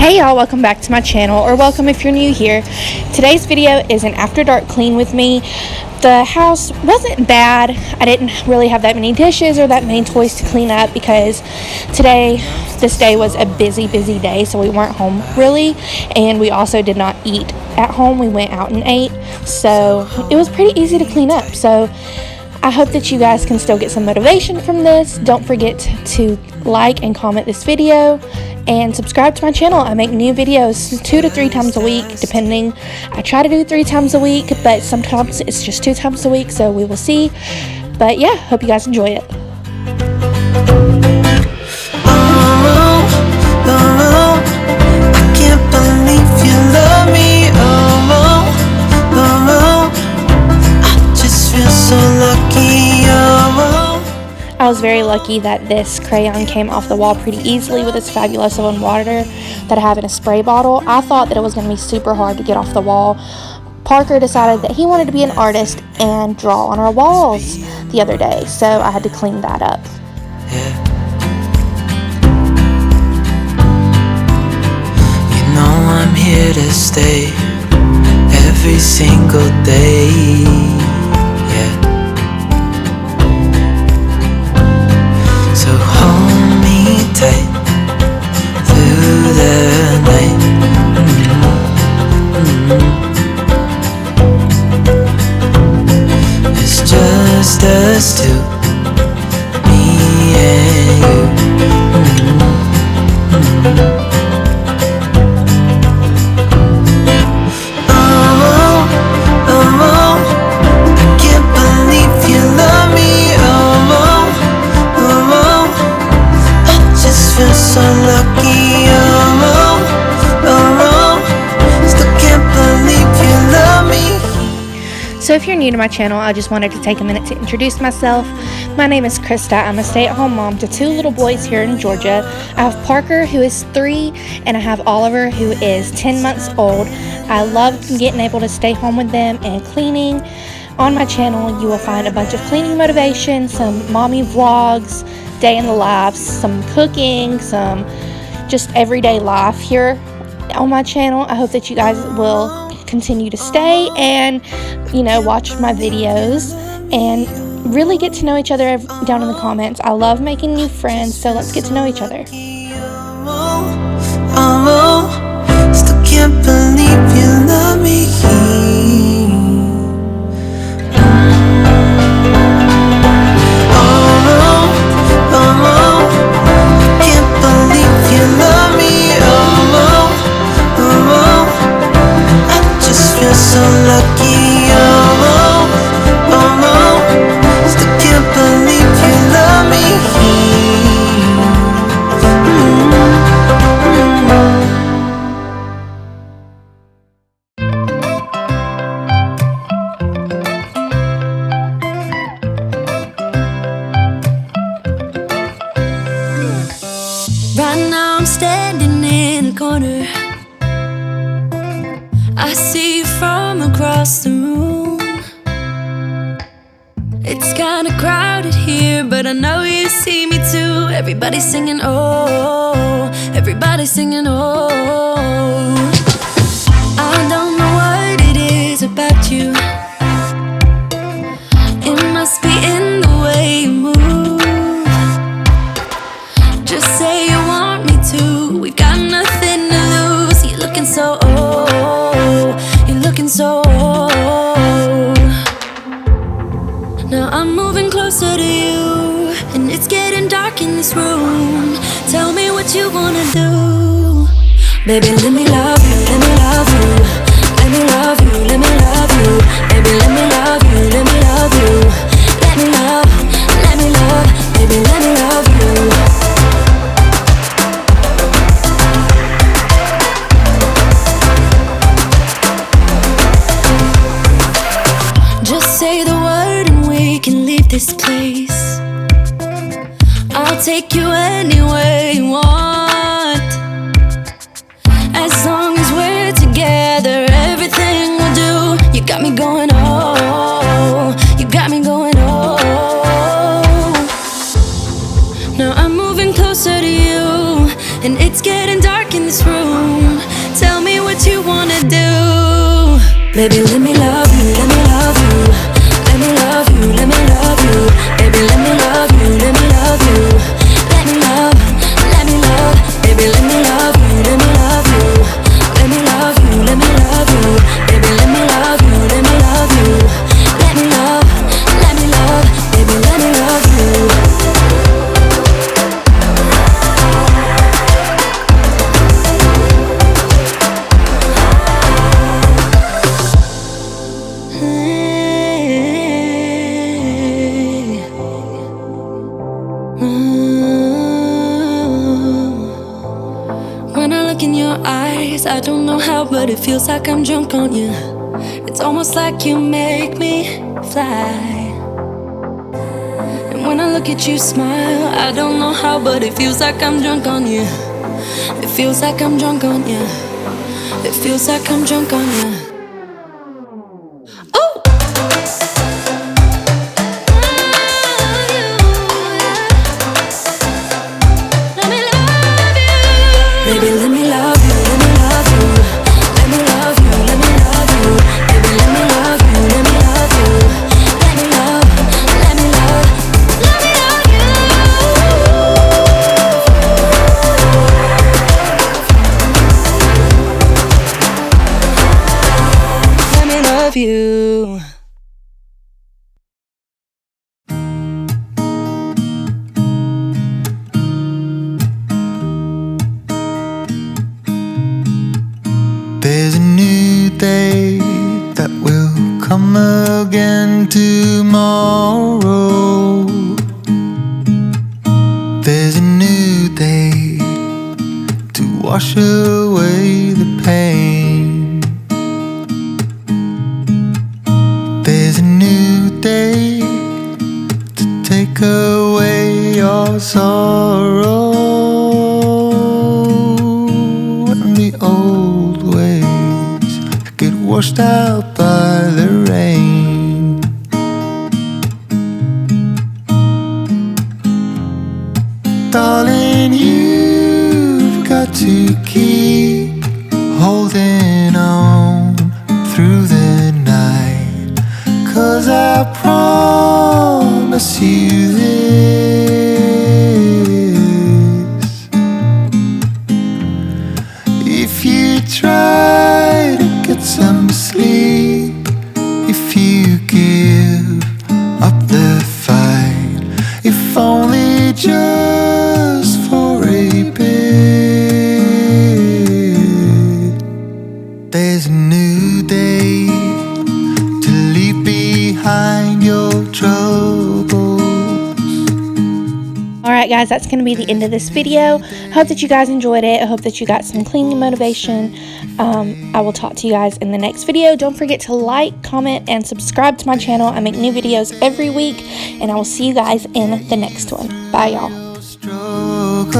Hey y'all, welcome back to my channel, or welcome if you're new here. Today's video is an after dark clean with me. The house wasn't bad. I didn't really have that many dishes or that many toys to clean up because this day was a busy day, so we weren't home really, and we also did not eat at home. We went out and ate, so it was pretty easy to clean up. So I hope that you guys can still get some motivation from this. Don't forget to like and comment this video and subscribe to my channel. I make new videos 2 to 3 times a week, depending. I try to do 3 times a week, but sometimes it's just 2 times a week, so we will see. But yeah, hope you guys enjoy it. I was very lucky that this crayon came off the wall pretty easily with its Fabuloso and water that I have in a spray bottle. I thought that it was going to be super hard to get off the wall. Parker decided that he wanted to be an artist and draw on our walls the other day, so I had to clean that up. You know I'm here to stay every single day. So hold me tight through the night. It's just us two, me and you. Oh, I can't believe you love me. Feel so lucky, still can't believe you love me. So if you're new to my channel, I just wanted to take a minute to introduce myself. My name is Krista. I'm a stay-at-home mom to 2 little boys here in Georgia. I have Parker, who is 3, and I have Oliver, who is 10 months old. I love getting able to stay home with them and cleaning. On my channel, you will find a bunch of cleaning motivation, some mommy vlogs, day in the life, some cooking, some just everyday life here on my channel. I hope that you guys will continue to stay and, watch my videos and really get to know each other down in the comments. I love making new friends, so let's get to know each other. Still can't believe you love me. So lucky, still can't believe you love me. Right now I'm standing in the corner. I see you from across the room. It's kinda crowded here, but I know you see me too. Everybody's singing, oh, everybody's singing, oh. I don't know what it is about you. It must be in the way you move. Just say you want me to. We got nothing to lose. You're looking so so now I'm moving closer to you, and it's getting dark in this room. Tell me what you wanna do. Baby, let me love you, let me love you. Let me love you, let me love you. Baby, let me love you, let me love you. Let me love, baby, let me love you. Say the word and we can leave this place. I'll take you anywhere you want. As long as we're together, everything we'll do. You got me going, oh, you got me going, oh. Now I'm moving closer to you, and it's getting dark in this room. Baby, let me love you, let me love you. Let me love you, let me love you. Baby, let me love you, let me love you. Let me love, let me love. Baby, let me love you, let me love you. Let me love you, let me love you. Baby, let me love you, let me love you. Let me love, let me love. Baby, let me love you. When I look in your eyes, I don't know how, but it feels like I'm drunk on you. It's almost like you make me fly. And when I look at you smile, I don't know how, but it feels like I'm drunk on you. It feels like I'm drunk on you. It feels like I'm drunk on you. Oh! Baby, let me love you, let me love you. Let me love you, let me love you. Baby, let me love you, let me love you. Let me love, let me love. Let me love you. Let me love you. There's a new day that will come again tomorrow. There's a new day to wash away the pain. There's a new day to take away your sorrow. And the old ways get washed out by the rain. Darling, you've got to keep holding on through the night, 'cause I promise you this: if you try to get some sleep, if you give up the fight, if only just for a bit, there's a new day to leave behind your troubles. Alright guys, that's going to be the end of this video. Hope that you guys enjoyed it. I hope that you got some cleaning motivation. I will talk to you guys in the next video. Don't forget to like, comment, and subscribe to my channel. I make new videos every week, and I will see you guys in the next one. Bye y'all. Struggle